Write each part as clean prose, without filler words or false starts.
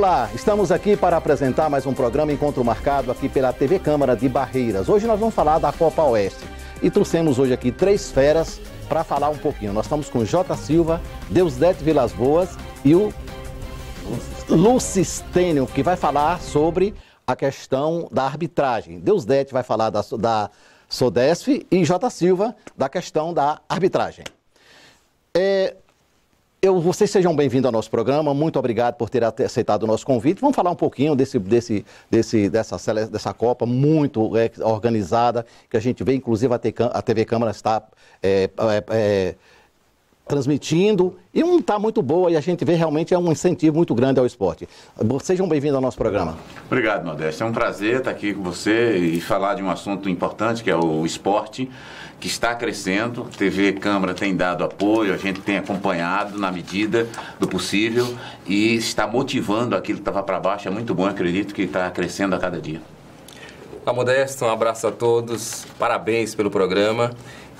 Olá, estamos aqui para apresentar mais um programa Encontro Marcado aqui pela TV Câmara de Barreiras. Hoje nós vamos falar da Copa Oeste e trouxemos hoje aqui 3 feras para falar um pouquinho. Nós estamos com Jota Silva, Deusdete Vilas Boas e o Lucistênio, que vai falar sobre a questão da arbitragem. Deusdete vai falar da SODESF e Jota Silva da questão da arbitragem. Vocês sejam bem-vindos ao nosso programa, muito obrigado por ter aceitado o nosso convite. Vamos falar um pouquinho dessa Copa muito organizada, que a gente vê, inclusive a TV Câmara está transmitindo, e está muito boa, e a gente vê realmente um incentivo muito grande ao esporte. Sejam bem-vindos ao nosso programa. Obrigado, Modesto. É um prazer estar aqui com você e falar de um assunto importante, que é o esporte, que está crescendo. A TV Câmara tem dado apoio, a gente tem acompanhado na medida do possível e está motivando aquilo que estava para baixo. É muito bom, acredito que está crescendo a cada dia. Olá, Modesto, um abraço a todos, parabéns pelo programa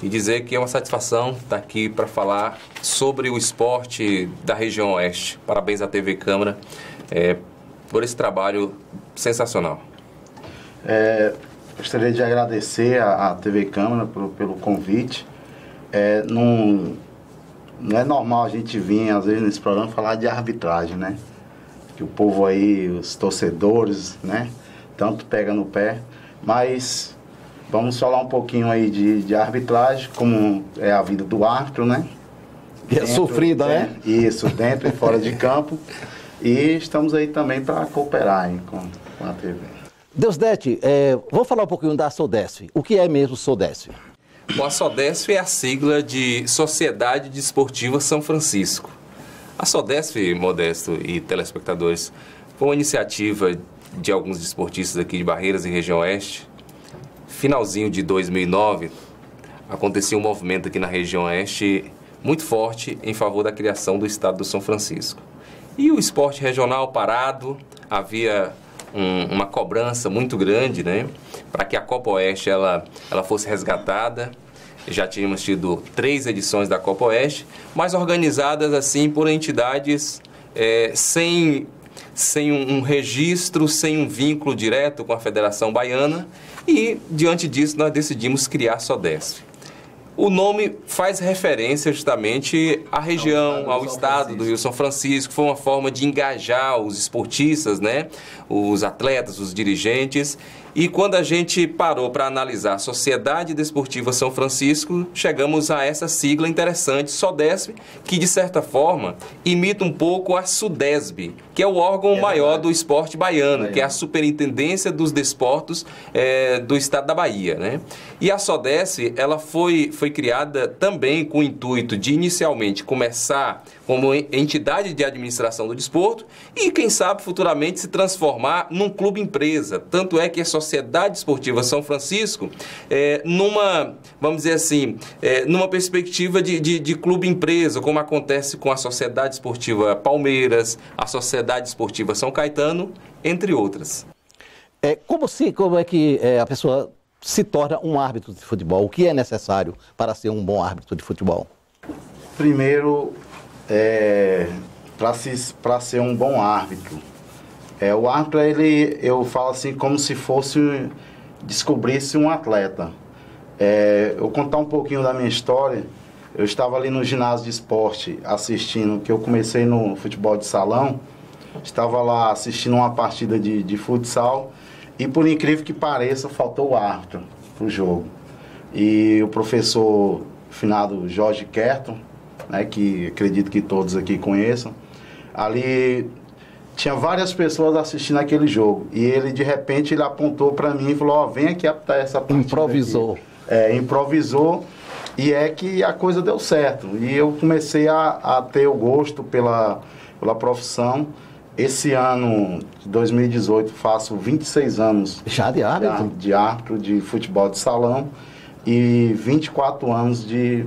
e dizer que é uma satisfação estar aqui para falar sobre o esporte da região oeste. Parabéns à TV Câmara por esse trabalho sensacional. Gostaria de agradecer à TV Câmara pelo convite. Não é normal a gente vir, às vezes, nesse programa falar de arbitragem, né? Que o povo aí, os torcedores, né? Tanto pega no pé. Mas vamos falar um pouquinho aí de arbitragem, como é a vida do árbitro, né? É sofrida, né? Isso, dentro e fora de campo. E estamos aí também para cooperar hein, com a TV. Deusdete, vamos falar um pouquinho da SODESF. O que é mesmo SODESF? Bom, a SODESF é a sigla de Sociedade Desportiva São Francisco. A SODESF, Modesto e telespectadores, foi uma iniciativa de alguns desportistas aqui de Barreiras e região oeste. Finalzinho de 2009, acontecia um movimento aqui na região oeste muito forte em favor da criação do estado do São Francisco. E o esporte regional parado, havia uma cobrança muito grande, né, para que a Copa Oeste ela fosse resgatada. Já tínhamos tido 3 edições da Copa Oeste, mas organizadas assim por entidades sem um registro, sem um vínculo direto com a Federação Baiana, e diante disso nós decidimos criar a SODESF. O nome faz referência justamente à região, ao estado do Rio São Francisco. Foi uma forma de engajar os esportistas, né? Os atletas, os dirigentes. E quando a gente parou para analisar a Sociedade Desportiva São Francisco, chegamos a essa sigla interessante, SODESF, que de certa forma imita um pouco a SUDESB, que é o órgão maior do esporte baiano, que é a Superintendência dos Desportos do estado da Bahia, né? E a SODESF, ela foi criada também com o intuito de inicialmente começar como entidade de administração do desporto e, quem sabe, futuramente se transformar num clube empresa. Tanto é que a Sociedade Esportiva São Francisco, vamos dizer assim, numa perspectiva de clube empresa, como acontece com a Sociedade Esportiva Palmeiras, a Sociedade Esportiva São Caetano, entre outras. Como é que a pessoa se torna um árbitro de futebol? O que é necessário para ser um bom árbitro de futebol? Primeiro, para ser um bom árbitro, o árbitro, eu falo assim, como se fosse descobrisse um atleta. Eu contar um pouquinho da minha história. Eu estava ali no ginásio de esporte assistindo, que eu comecei no futebol de salão, estava lá assistindo uma partida de futsal. E por incrível que pareça, faltou o árbitro para o jogo. E o professor finado Jorge Kerton, né, que acredito que todos aqui conheçam, ali tinha várias pessoas assistindo aquele jogo. E ele, de repente, ele apontou para mim e falou, vem aqui apitar essa partida. Improvisou. Improvisou, e que a coisa deu certo. E eu comecei a ter o gosto pela profissão. Esse ano, 2018, faço 26 anos já de árbitro? De árbitro de futebol de salão e 24 anos de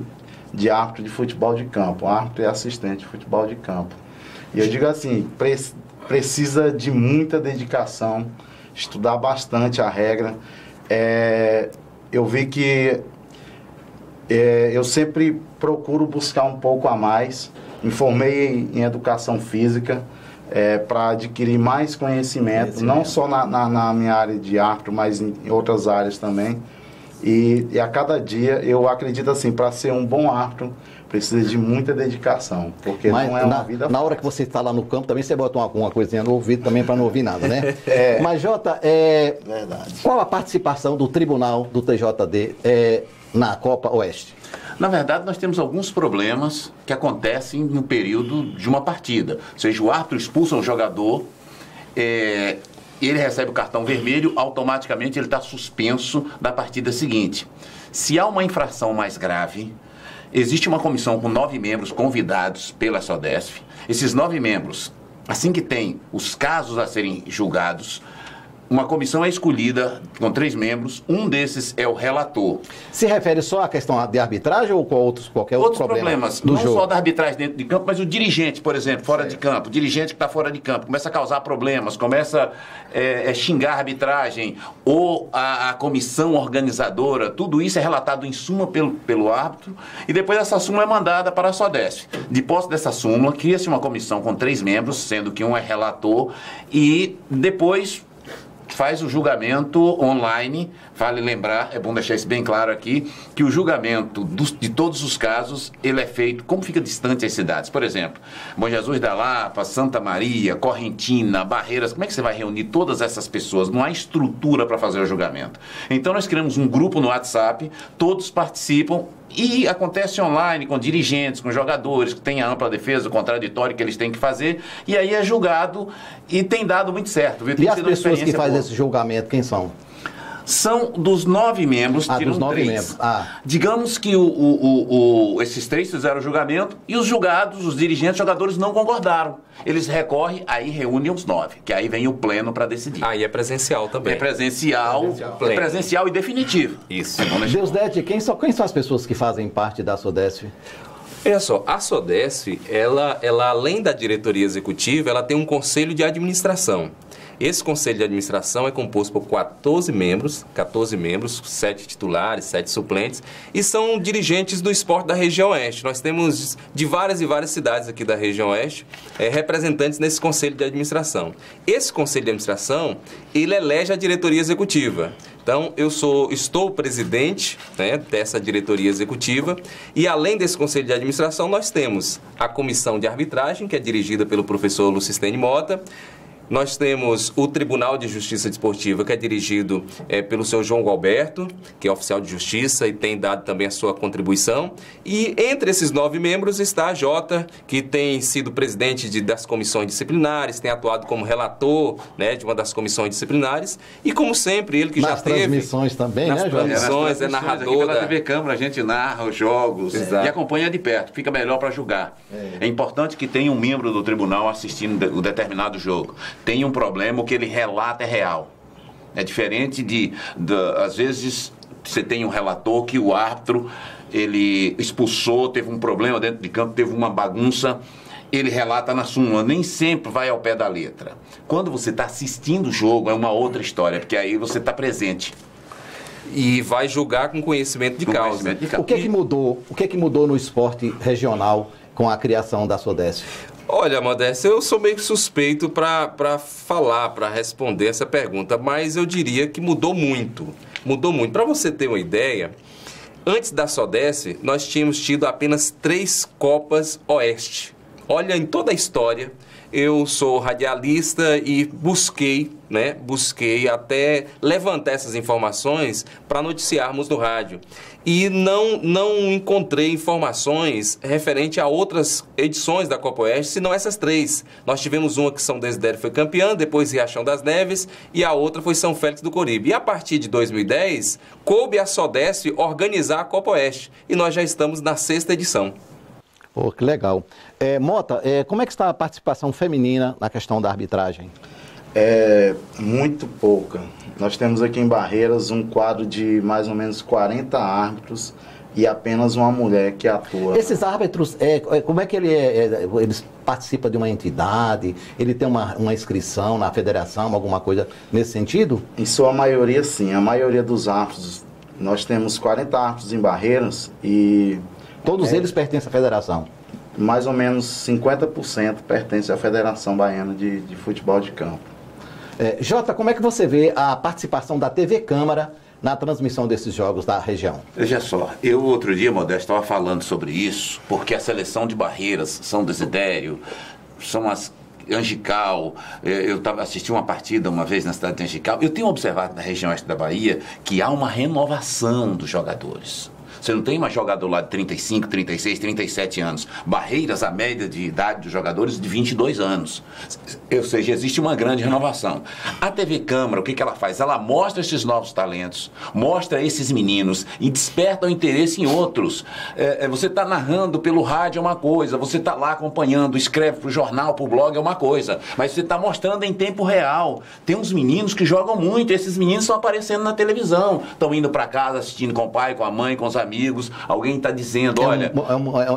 árbitro de futebol de campo, árbitro e assistente de futebol de campo. E eu digo assim, precisa de muita dedicação, estudar bastante a regra. Eu vi que eu sempre procuro buscar um pouco a mais. Me formei em educação física, para adquirir mais conhecimento, não só na minha área de árbitro, mas em outras áreas também. E a cada dia, eu acredito assim, para ser um bom árbitro, precisa de muita dedicação, porque mas não é uma vida na hora que você está lá no campo, também você bota uma coisinha no ouvido também para não ouvir nada, né? Mas, Jota, verdade. Qual a participação do Tribunal do TJD na Copa Oeste? Na verdade, nós temos alguns problemas que acontecem no período de uma partida. Ou seja, o árbitro expulsa um jogador, ele recebe o cartão vermelho, automaticamente ele está suspenso da partida seguinte. Se há uma infração mais grave, existe uma comissão com 9 membros convidados pela SODESF. Esses 9 membros, assim que tem os casos a serem julgados, uma comissão é escolhida com 3 membros, um desses é o relator. Se refere só à questão de arbitragem ou com qualquer outro problema problemas, do não jogo? só da arbitragem dentro de campo, mas o dirigente, por exemplo, fora de campo, o dirigente que está fora de campo, começa a causar problemas, começa a xingar a arbitragem ou a comissão organizadora, tudo isso é relatado em súmula pelo árbitro e depois essa súmula é mandada para a SODESF. De posse dessa súmula, cria-se uma comissão com 3 membros, sendo que um é relator e depois faz o julgamento online. Vale lembrar, é bom deixar isso bem claro aqui, que o julgamento de todos os casos, ele é feito, como fica distante as cidades. Por exemplo, Bom Jesus da Lapa, Santa Maria, Correntina, Barreiras, como é que você vai reunir todas essas pessoas? Não há estrutura para fazer o julgamento. Então nós criamos um grupo no WhatsApp, todos participam, e acontece online com dirigentes, com jogadores que têm a ampla defesa, o contraditório que eles têm que fazer, e aí é julgado e tem dado muito certo. Viu? E as pessoas que fazem esse julgamento, quem são? São dos 9 membros, tiram dos 9 3. membros. Digamos que esses 3 fizeram o julgamento e os julgados, os dirigentes, jogadores não concordaram. Eles recorrem, aí reúnem os 9, que aí vem o pleno para decidir. Aí é presencial também. É presencial e definitivo. Isso. Deusdete, quem são as pessoas que fazem parte da SODESF? Olha só, a SODESF, ela além da diretoria executiva, ela tem um conselho de administração. Esse conselho de administração é composto por 14 membros, 7 titulares, 7 suplentes, e são dirigentes do esporte da região oeste. Nós temos de várias e várias cidades aqui da região oeste representantes nesse conselho de administração. Esse conselho de administração, ele elege a diretoria executiva. Então, estou presidente, né, dessa diretoria executiva e, além desse conselho de administração, nós temos a comissão de arbitragem, que é dirigida pelo professor Lucistene Mota. Nós temos o Tribunal de Justiça Desportiva, que é dirigido pelo senhor João Gualberto, que é oficial de justiça e tem dado também a sua contribuição. E entre esses 9 membros está a Jota, que tem sido presidente das comissões disciplinares, tem atuado como relator, né, de uma das comissões disciplinares. E como sempre, ele que já teve... Nas transmissões também, né, Jota? Transmissões, é narrador. Aqui pela TV Câmara a gente narra os jogos e acompanha de perto, fica melhor para julgar. É importante que tenha um membro do tribunal assistindo o determinado jogo. Tem um problema, o que ele relata é real. É diferente às vezes, você tem um relator que o árbitro, ele expulsou, teve um problema dentro de campo, teve uma bagunça, ele relata na súmula, nem sempre vai ao pé da letra. Quando você está assistindo o jogo, é uma outra história, porque aí você está presente. E vai julgar com conhecimento de causa. O que é que mudou no esporte regional com a criação da SODESF? Olha, Modesto, eu sou meio suspeito para falar, para responder essa pergunta, mas eu diria que mudou muito. Mudou muito. Para você ter uma ideia, antes da SODESF, nós tínhamos tido apenas 3 Copas Oeste. Olha, em toda a história, eu sou radialista e busquei até levantar essas informações para noticiarmos no rádio. E não encontrei informações referente a outras edições da Copa Oeste, senão essas 3. Nós tivemos uma que São Desidério foi campeã, depois Riachão das Neves, e a outra foi São Félix do Coribe. E a partir de 2010, coube a SODESF organizar a Copa Oeste. E nós já estamos na 6ª edição. Pô, que legal. Mota, como é que está a participação feminina na questão da arbitragem? Muito pouca. Nós temos aqui em Barreiras um quadro de mais ou menos 40 árbitros e apenas uma mulher que atua. Esses árbitros, como é que eles participam de uma entidade? Ele tem uma inscrição na federação, alguma coisa nesse sentido? Em sua maioria, sim. A maioria dos árbitros, nós temos 40 árbitros em Barreiras e... Todos eles pertencem à federação? mais ou menos 50% pertence à Federação Baiana de Futebol de Campo. Jota, como é que você vê a participação da TV Câmara na transmissão desses jogos da região? Veja só, eu outro dia, Modesto, estava falando sobre isso, porque a seleção de Barreiras, São Desidério, São as Angical, eu assisti uma partida uma vez na cidade de Angical, eu tenho observado na região oeste da Bahia que há uma renovação dos jogadores. Você não tem mais jogador lá de 35, 36, 37 anos. Barreiras, a média de idade dos jogadores de 22 anos. Ou seja, existe uma grande renovação. A TV Câmara, o que ela faz? Ela mostra esses novos talentos, mostra esses meninos e desperta o interesse em outros. Você está narrando pelo rádio é uma coisa, você está lá acompanhando, escreve para o jornal, para o blog é uma coisa, mas você está mostrando em tempo real. Tem uns meninos que jogam muito, esses meninos estão aparecendo na televisão, estão indo para casa assistindo com o pai, com a mãe, com os amigos. Alguém está dizendo, olha...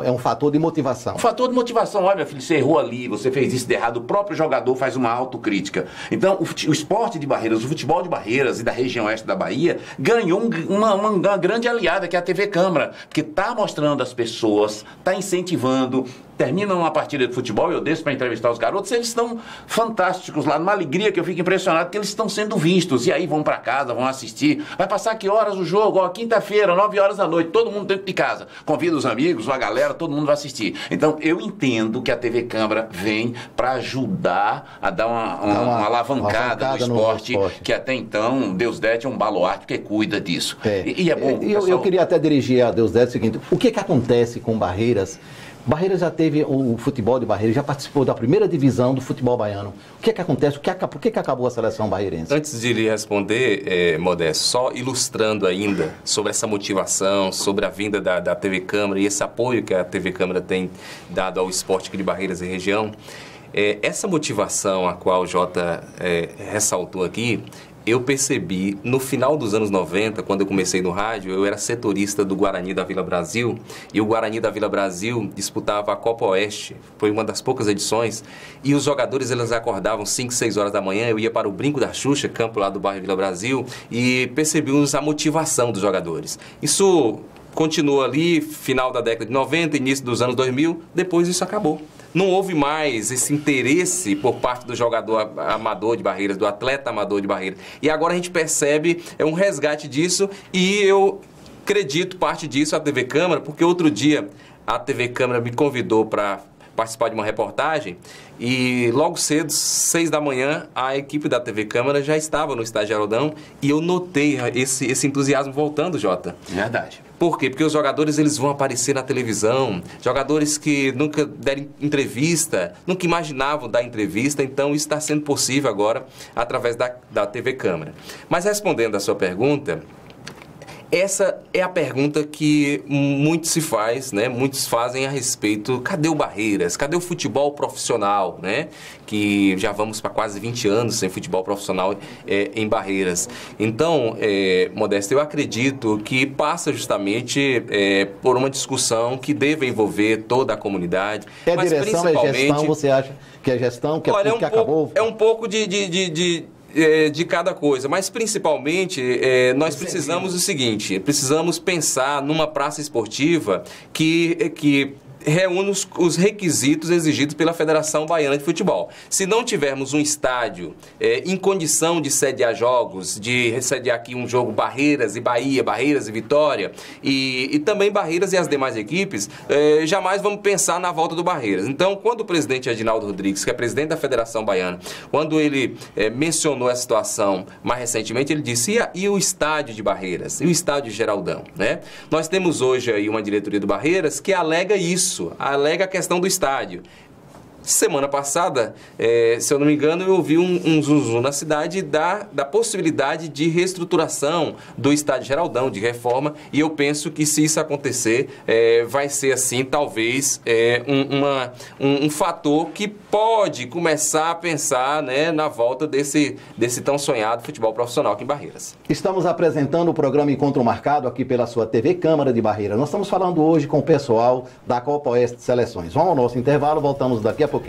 É um fator de motivação. Um fator de motivação. Olha, meu filho, você errou ali, você fez isso de errado. O próprio jogador faz uma autocrítica. Então, o esporte de Barreiras, o futebol de Barreiras e da região oeste da Bahia ganhou uma grande aliada, que é a TV Câmara, porque está mostrando às pessoas, está incentivando. Termina uma partida de futebol, eu desço para entrevistar os garotos, eles estão fantásticos lá, numa alegria que eu fico impressionado, que eles estão sendo vistos, e aí vão para casa, vão assistir. Vai passar que horas o jogo? Quinta-feira, 9 horas da noite, todo mundo dentro de casa. Convida os amigos, a galera, todo mundo vai assistir. Então, eu entendo que a TV Câmara vem para ajudar a dar uma alavancada no esporte, que até então, Deus Dete é um baluarte que cuida disso. E é bom. Eu queria até dirigir a Deus Dete o seguinte: o que acontece com Barreiras? Barreiras já teve, o futebol de Barreiras já participou da primeira divisão do futebol baiano. O que acontece? Por que acabou a seleção barreirense? Antes de lhe responder, Modesto, só ilustrando ainda sobre essa motivação, sobre a vinda da TV Câmara e esse apoio que a TV Câmara tem dado ao esporte aqui de Barreiras e região, essa motivação a qual o Jota ressaltou aqui, eu percebi no final dos anos 90, quando eu comecei no rádio, eu era setorista do Guarani da Vila Brasil, e o Guarani da Vila Brasil disputava a Copa Oeste, foi uma das poucas edições, e os jogadores eles acordavam 5, 6 horas da manhã, eu ia para o Brinco da Xuxa, campo lá do bairro Vila Brasil, e percebíamos a motivação dos jogadores. Isso continuou ali, final da década de 90, início dos anos 2000, depois isso acabou. Não houve mais esse interesse por parte do jogador amador de Barreiras, do atleta amador de Barreiras. E agora a gente percebe um resgate disso, e eu acredito parte disso à TV Câmara, porque outro dia a TV Câmara me convidou para participar de uma reportagem e logo cedo, 6 da manhã, a equipe da TV Câmara já estava no estádio Geraldão e eu notei esse entusiasmo voltando, Jota. Verdade. Por quê? Porque os jogadores eles vão aparecer na televisão, jogadores que nunca deram entrevista, nunca imaginavam dar entrevista, então isso está sendo possível agora através da TV Câmara. Mas respondendo à sua pergunta, essa é a pergunta que muitos se faz, né? Muitos fazem a respeito, cadê o Barreiras? Cadê o futebol profissional, né? Que já vamos para quase 20 anos sem futebol profissional em Barreiras. Então, Modesto, eu acredito que passa justamente por uma discussão que deve envolver toda a comunidade. Mas direção, principalmente, gestão, você acha que é gestão, que é tudo que acabou? É um pouco de cada coisa, mas principalmente nós precisamos do seguinte, precisamos pensar numa praça esportiva que reúne os requisitos exigidos pela Federação Baiana de Futebol. Se não tivermos um estádio em condição de sediar jogos, de sediar aqui um jogo Barreiras e Bahia, Barreiras e Vitória, e também Barreiras e as demais equipes, jamais vamos pensar na volta do Barreiras. Então, quando o presidente Edinaldo Rodrigues, que é presidente da Federação Baiana, quando ele mencionou essa situação mais recentemente, ele disse, e o estádio de Barreiras? E o estádio de Geraldão? Né? Nós temos hoje aí uma diretoria do Barreiras que alega isso, alega a questão do estádio. Semana passada, se eu não me engano, eu ouvi um zum na cidade da possibilidade de reestruturação do estádio Geraldão, de reforma, e eu penso que se isso acontecer, vai ser assim, talvez, um fator que pode começar a pensar, né, na volta desse tão sonhado futebol profissional aqui em Barreiras. Estamos apresentando o programa Encontro Marcado aqui pela sua TV Câmara de Barreiras. Nós estamos falando hoje com o pessoal da Copa Oeste de Seleções. Vamos ao nosso intervalo, voltamos daqui a pouquinho.